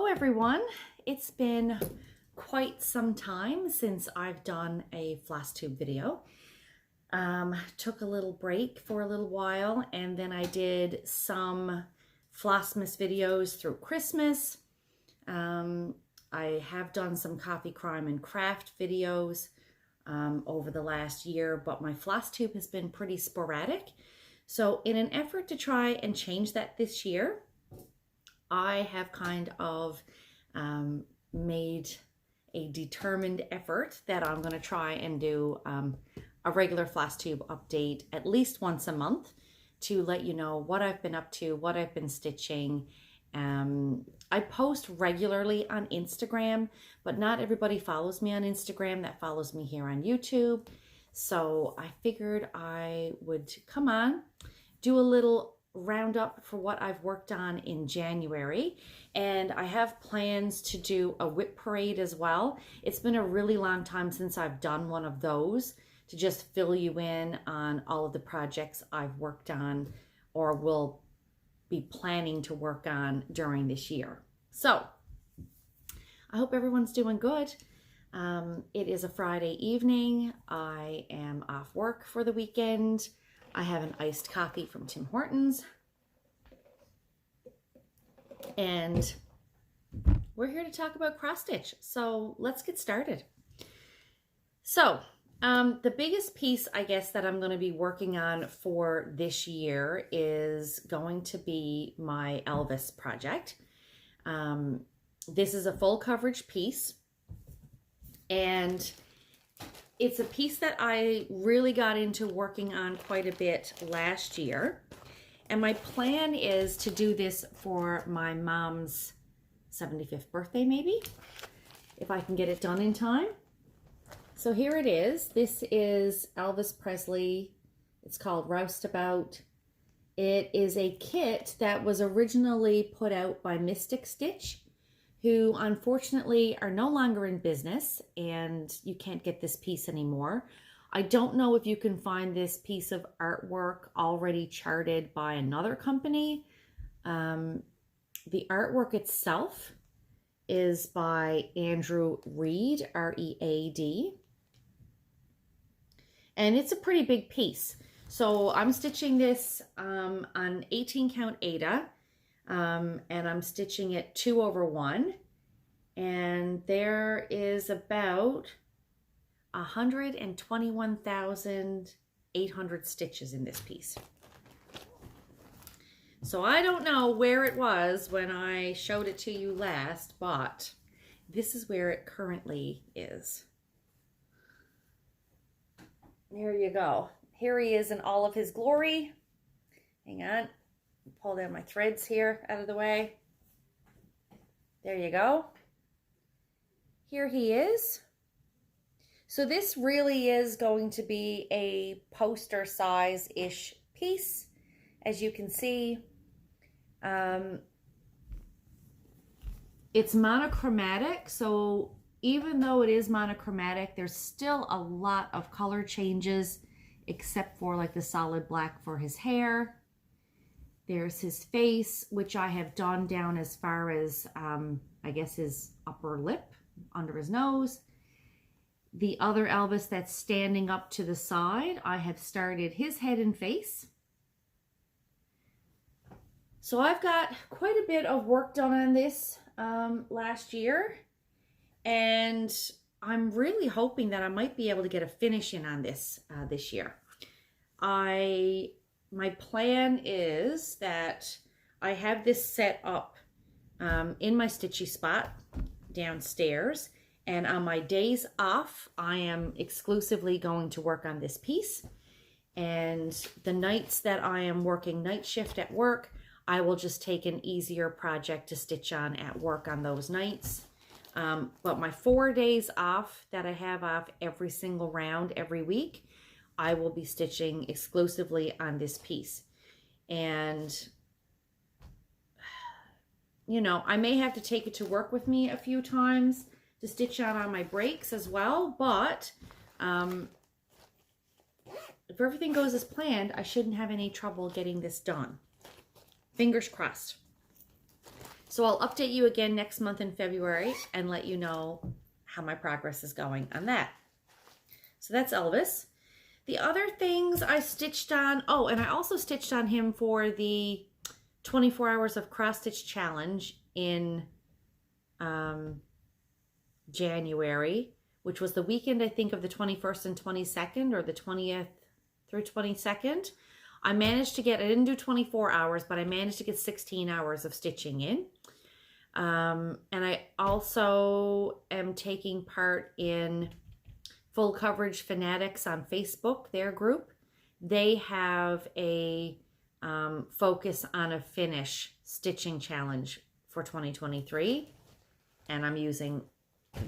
everyone. It's been quite some time since I've done a Flosstube video. Took a little break for a little while, and then I did some Flossmas videos through Christmas. I have done some coffee, crime, and craft videos over the last year, but my Flosstube has been pretty sporadic. So in an effort to try and change that this year, I have kind of made a determined effort that I'm going to try and do a regular Flosstube update at least once a month to let you know what I've been up to, what I've been stitching. I post regularly on Instagram, but not everybody follows me on Instagram that follows me here on YouTube. So I figured I would come on, do a little roundup for what I've worked on in January, and I have plans to do a whip parade as well. It's been a really long time since I've done one of those, to just fill you in on all of the projects I've worked on or will be planning to work on during this year. So I hope everyone's doing good. It is a Friday evening. I am off work for the weekend. I have an iced coffee from Tim Hortons. And we're here to talk about cross stitch. So let's get started. So the biggest piece, I guess, that I'm going to be working on for this year is going to be my Elvis project. This is a full coverage piece, and it's a piece that I really got into working on quite a bit last year. And my plan is to do this for my mom's 75th birthday, maybe, if I can get it done in time. So here it is. This is Elvis Presley. It's called Roustabout. It is a kit that was originally put out by Mystic Stitch, who unfortunately are no longer in business, and you can't get this piece anymore. I don't know if you can find this piece of artwork already charted by another company. The artwork itself is by Andrew Reed, R-E-A-D. And it's a pretty big piece. So I'm stitching this on 18 count Aida, and I'm stitching it 2/1. And there is about 121,800 stitches in this piece. So I don't know where it was when I showed it to you last, but this is where it currently is. There you go. Here he is in all of his glory. Hang on. Pull down my threads here out of the way. There you go. Here he is. So this really is going to be a poster size-ish piece, as you can see. It's monochromatic, so even though it is monochromatic, there's still a lot of color changes, except for like the solid black for his hair. There's his face, which I have done down as far as, I guess, his upper lip, under his nose. The other Elvis that's standing up to the side, I have started his head and face. So I've got quite a bit of work done on this last year, and I'm really hoping that I might be able to get a finish in on this this year. My plan is that I have this set up in my stitchy spot downstairs, and on my days off, I am exclusively going to work on this piece. And the nights that I am working night shift at work, I will just take an easier project to stitch on at work on those nights. But my 4 days off that I have off every single round every week, I will be stitching exclusively on this piece. And, you know, I may have to take it to work with me a few times to stitch on my breaks as well, but if everything goes as planned, I shouldn't have any trouble getting this done. Fingers crossed. So I'll update you again next month in February and let you know how my progress is going on that. So that's Elvis. The other things I stitched on, oh, and I also stitched on him for the 24 hours of cross stitch challenge in January, which was the weekend, I think, of the 21st and 22nd, or the 20th through 22nd. I managed to get, I didn't do 24 hours, but I managed to get 16 hours of stitching in. And I also am taking part in Full Coverage Fanatics on Facebook, their group. They have a focus on a finish stitching challenge for 2023. And I'm using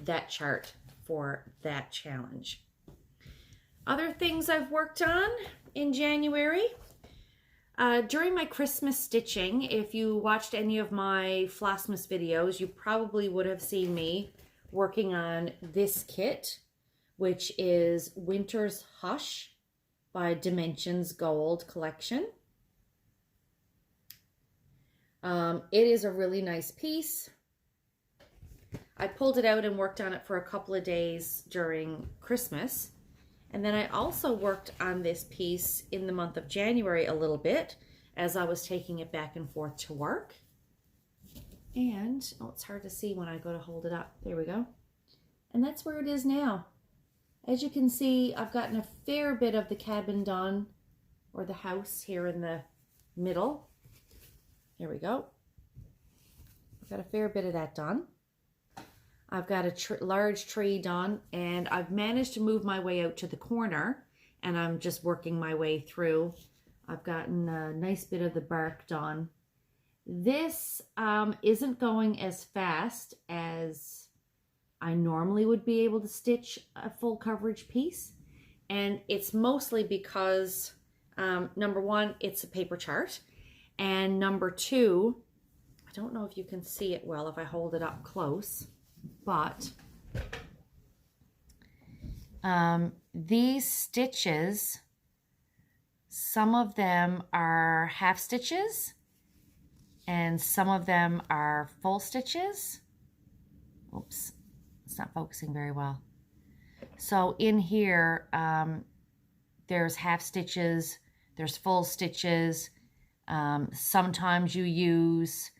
that chart for that challenge. Other things I've worked on in January. During my Christmas stitching, if you watched any of my Flossmas videos, you probably would have seen me working on this kit, which is Winter's Hush by Dimensions Gold Collection. It is a really nice piece. I pulled it out and worked on it for a couple of days during Christmas. And then I also worked on this piece in the month of January a little bit as I was taking it back and forth to work. And, oh, it's hard to see when I go to hold it up. There we go. And that's where it is now. As you can see, I've gotten a fair bit of the cabin done, or the house here in the middle. There we go. I've got a fair bit of that done. I've got a large tree done, and I've managed to move my way out to the corner, and I'm just working my way through. I've gotten a nice bit of the bark done. This isn't going as fast as I normally would be able to stitch a full coverage piece, and it's mostly because number one, it's a paper chart, and number two, I don't know if you can see it well if I hold it up close, but these stitches, some of them are half stitches and some of them are full stitches. Oops, it's not focusing very well. So in here, there's half stitches, there's full stitches. Sometimes you use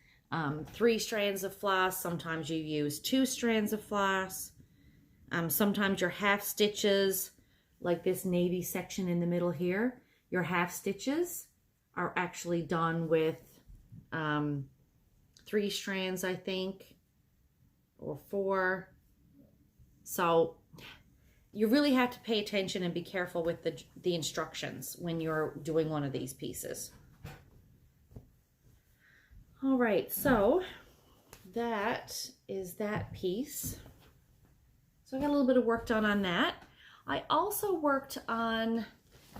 3 strands of floss, sometimes you use 2 strands of floss. Sometimes your half stitches, like this navy section in the middle here, your half stitches are actually done with 3 strands, I think, or 4. So you really have to pay attention and be careful with the instructions when you're doing one of these pieces. All right, so that is that piece. So I got a little bit of work done on that. I also worked on,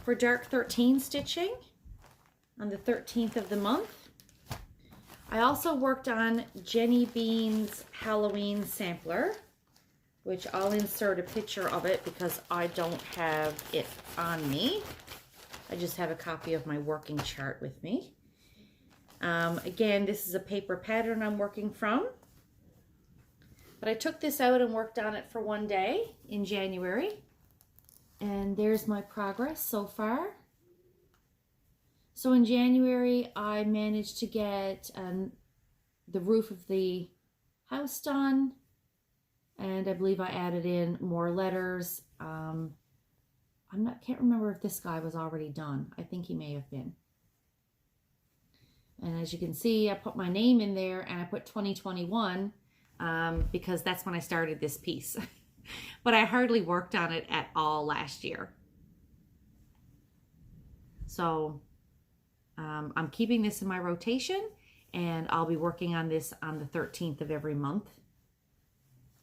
for Dark 13 stitching, on the 13th of the month. I also worked on Jenny Bean's Halloween sampler, which I'll insert a picture of it because I don't have it on me. I just have a copy of my working chart with me. Again, this is a paper pattern I'm working from. But I took this out and worked on it for one day in January. And there's my progress so far. So in January, I managed to get the roof of the house done. And I believe I added in more letters. Can't remember if this guy was already done. I think he may have been. And as you can see, I put my name in there and I put 2021 because that's when I started this piece. But I hardly worked on it at all last year. So I'm keeping this in my rotation, and I'll be working on this on the 13th of every month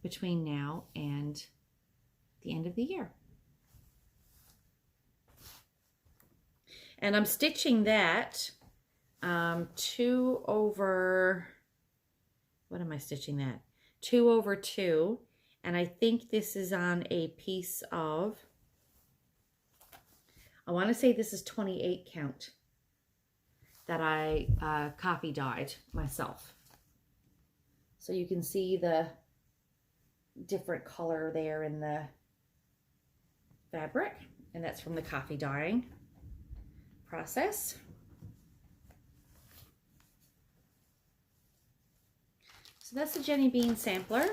between now and the end of the year. And I'm stitching that 2 over, what am I stitching that? 2 over 2, and I think this is on a piece of, I want to say this is 28 count that I copy dyed myself. So you can see the different color there in the fabric, and that's from the coffee dyeing process. So that's the Jenny Bean sampler.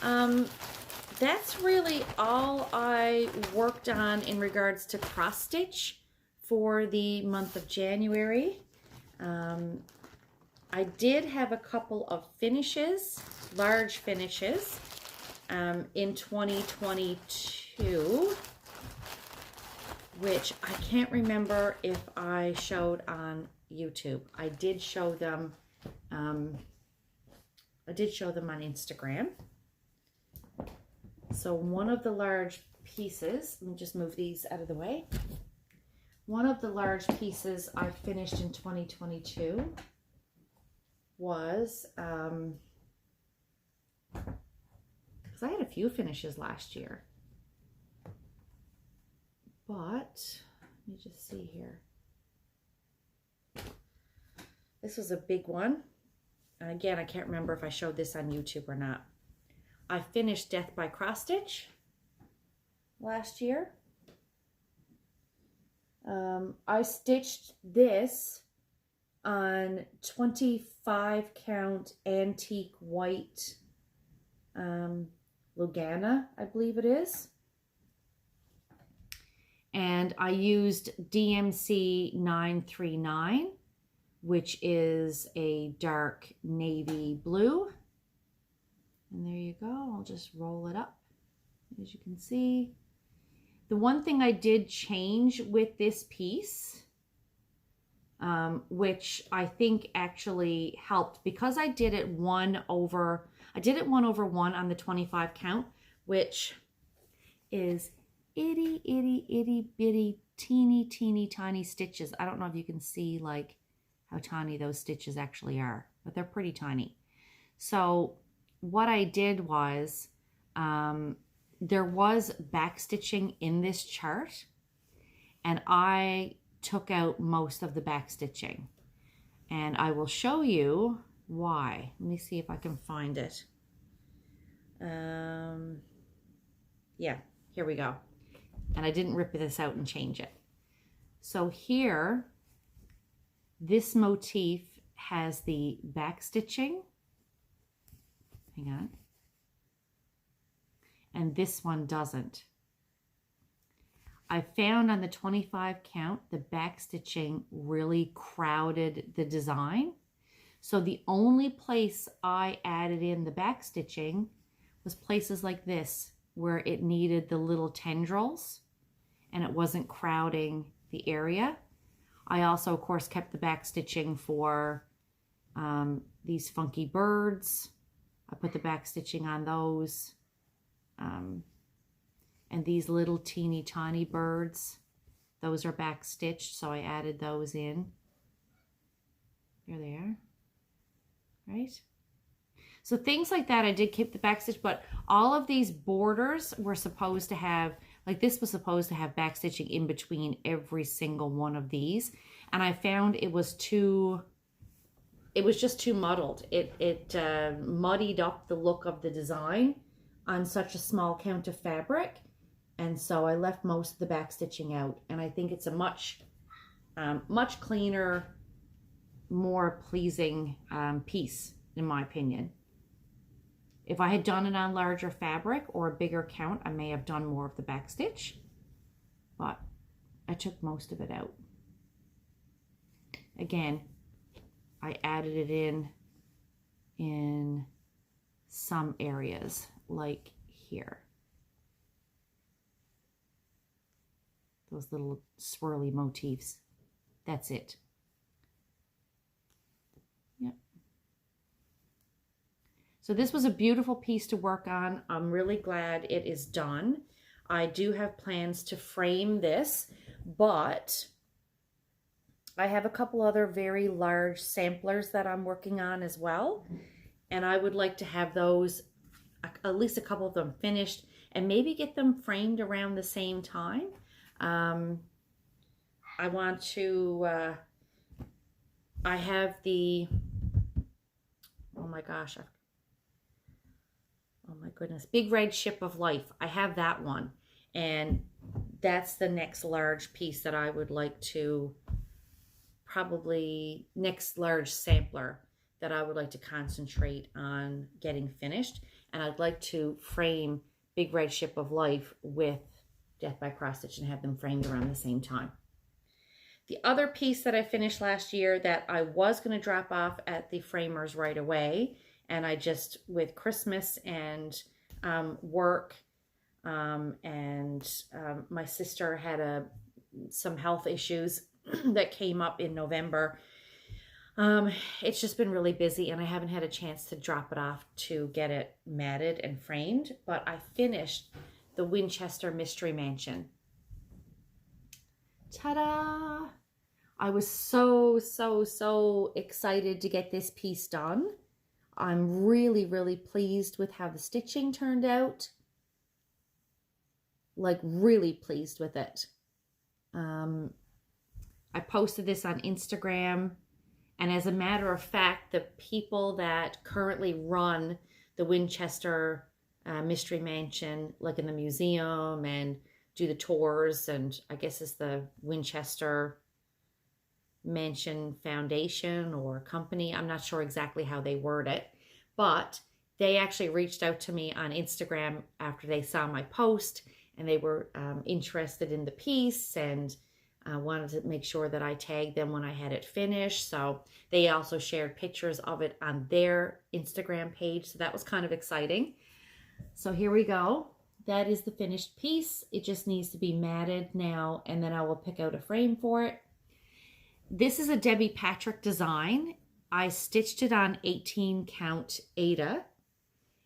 That's really all I worked on in regards to cross stitch for the month of January. I did have a couple of finishes, large finishes, in 2022, which I can't remember if I showed on YouTube. I did show them on Instagram. So one of the large pieces, let me just move these out of the way. One of the large pieces I finished in 2022 was, because I had a few finishes last year, but let me just see here. This was a big one. And again, I can't remember if I showed this on YouTube or not. I finished Death by Cross Stitch last year. I stitched this on 25 count antique white Lugana, I believe it is. And I used DMC 939, which is a dark navy blue. And there you go. I'll just roll it up, as you can see. The one thing I did change with this piece, which I think actually helped, because I did it 1 over 1 on the 25 count, which is itty bitty teeny tiny stitches. I don't know if you can see like how tiny those stitches actually are, but they're pretty tiny. So what I did was, there was back stitching in this chart, and I took out most of the back stitching, and I will show you why. Let me see if I can find it. Yeah, here we go. And I didn't rip this out and change it. So here, this motif has the back stitching. Hang on. And this one doesn't. I found on the 25 count, the back stitching really crowded the design. So the only place I added in the back stitching was places like this, where it needed the little tendrils and it wasn't crowding the area. I also, of course, kept the back stitching for these funky birds. I put the back stitching on those. And these little teeny tiny birds, those are back stitched, so I added those in. There they are, right? So things like that, I did keep the back stitch, but all of these borders were supposed to have, like this was supposed to have back stitching in between every single one of these. And I found it was just too muddled. It muddied up the look of the design on such a small count of fabric. And so I left most of the back stitching out. And I think it's a much cleaner, more pleasing piece, in my opinion. If I had done it on larger fabric or a bigger count, I may have done more of the back stitch, but I took most of it out. Again, I added it in some areas, like here. Those little swirly motifs. That's it. Yep. So this was a beautiful piece to work on. I'm really glad it is done. I do have plans to frame this, but I have a couple other very large samplers that I'm working on as well. And I would like to have those, at least a couple of them finished, and maybe get them framed around the same time. I want to, I have the, oh my gosh, oh my goodness, Big Red Ship of Life. I have that one. And that's the next large piece that I would like to, probably next large sampler that I would like to concentrate on getting finished. And I'd like to frame Big Red Ship of Life with Death by Cross Stitch and have them framed around the same time. The other piece that I finished last year that I was going to drop off at the framers right away, and I just, with Christmas and work, and my sister had some health issues that came up in November. It's just been really busy and I haven't had a chance to drop it off to get it matted and framed, but I finished the Winchester Mystery Mansion. Ta-da! I was so excited to get this piece done. I'm really pleased with how the stitching turned out. Like, really pleased with it. I posted this on Instagram, and as a matter of fact, the people that currently run the Winchester Mystery Mansion, like in the museum and do the tours, and I guess it's the Winchester Mansion Foundation or company. I'm not sure exactly how they word it, but they actually reached out to me on Instagram after they saw my post, and they were interested in the piece and wanted to make sure that I tagged them when I had it finished. So they also shared pictures of it on their Instagram page. So that was kind of exciting. So here we go. That is the finished piece. It just needs to be matted now, and then I will pick out a frame for it. This is a Debbie Patrick design. I stitched it on 18 count Aida,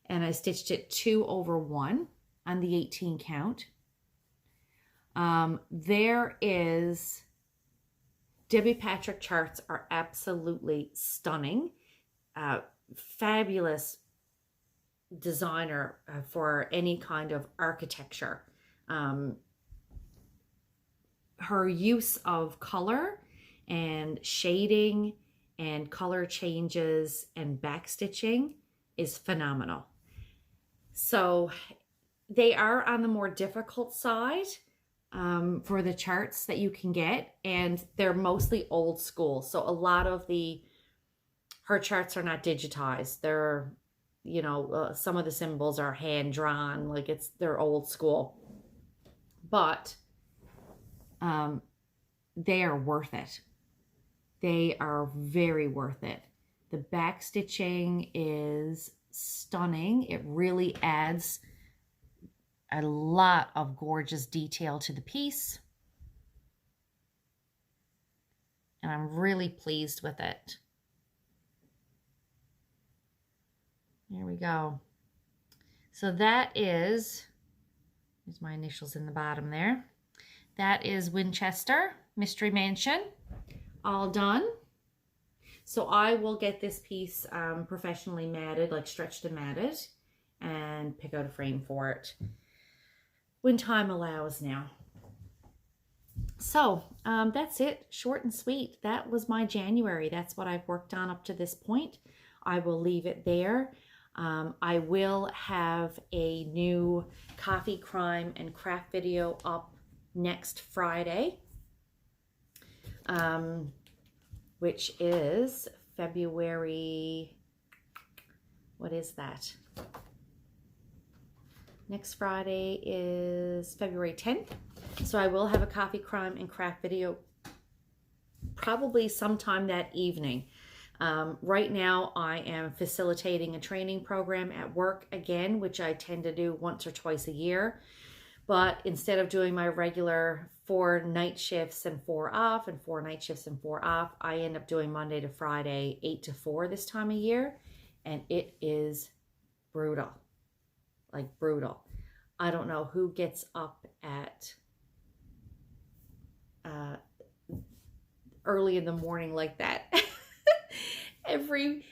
and I stitched it 2 over 1 on the 18 count. There is, Debbie Patrick charts are absolutely stunning. Fabulous designer for any kind of architecture. Her use of color and shading and color changes and back stitching is phenomenal. So they are on the more difficult side for the charts that you can get, and they're mostly old school. So a lot of her charts are not digitized. They're, you know, some of the symbols are hand drawn, like they're old school, but they are worth it. They are very worth it. The back stitching is stunning. It really adds a lot of gorgeous detail to the piece. And I'm really pleased with it. There we go. So that is, there's my initials in the bottom there. That is Winchester Mystery Mansion, all done. So I will get this piece professionally matted, like stretched and matted, and pick out a frame for it when time allows now. So that's it, short and sweet. That was my January. That's what I've worked on up to this point. I will leave it there. I will have a new coffee, crime, and craft video up next Friday, which is February, what is that? Next Friday is February 10th. So I will have a coffee, crime, and craft video probably sometime that evening. Right now I am facilitating a training program at work again, which I tend to do once or twice a year. But instead of doing my regular 4 night shifts and 4 off and 4 night shifts and 4 off, I end up doing Monday to Friday, 8 to 4 this time of year. And it is brutal, like brutal. I don't know who gets up at early in the morning like that every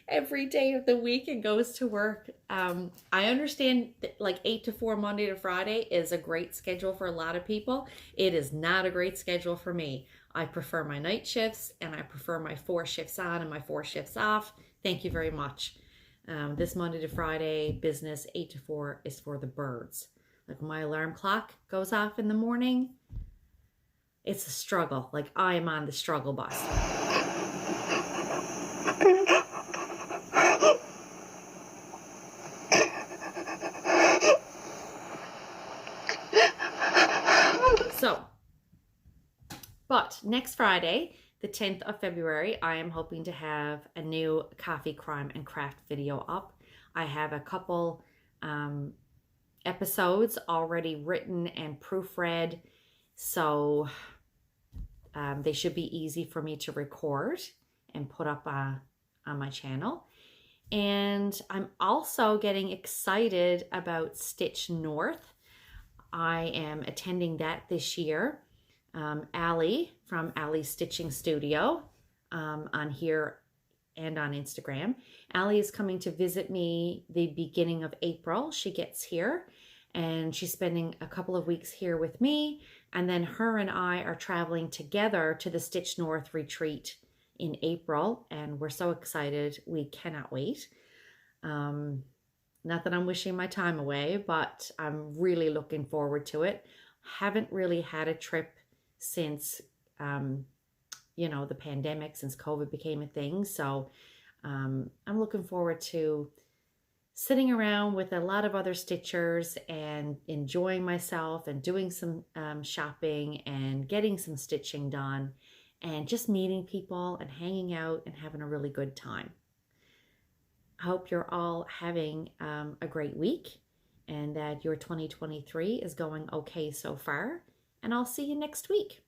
day of the week and goes to work. I understand that like 8 to 4 Monday to Friday is a great schedule for a lot of people. It is not a great schedule for me. I prefer my night shifts, and I prefer my 4 shifts on and my 4 shifts off. Thank you very much. This Monday to Friday business, 8 to 4, is for the birds. Like, when my alarm clock goes off in the morning, it's a struggle. Like, I am on the struggle bus. So, but next Friday, the 10th of February, I am hoping to have a new coffee, crime, and craft video up. I have a couple episodes already written and proofread, so they should be easy for me to record and put up on my channel. And I'm also getting excited about Stitch North. I am attending that this year. Allie from Allie's Stitching Studio on here and on Instagram. Allie is coming to visit me the beginning of April. She gets here and she's spending a couple of weeks here with me. And then her and I are traveling together to the Stitch North retreat in April. And we're so excited. We cannot wait. Not that I'm wishing my time away, but I'm really looking forward to it. Haven't really had a trip since, you know, the pandemic, since COVID became a thing. So I'm looking forward to sitting around with a lot of other stitchers and enjoying myself and doing some shopping and getting some stitching done and just meeting people and hanging out and having a really good time. I hope you're all having a great week and that your 2023 is going okay so far. And I'll see you next week.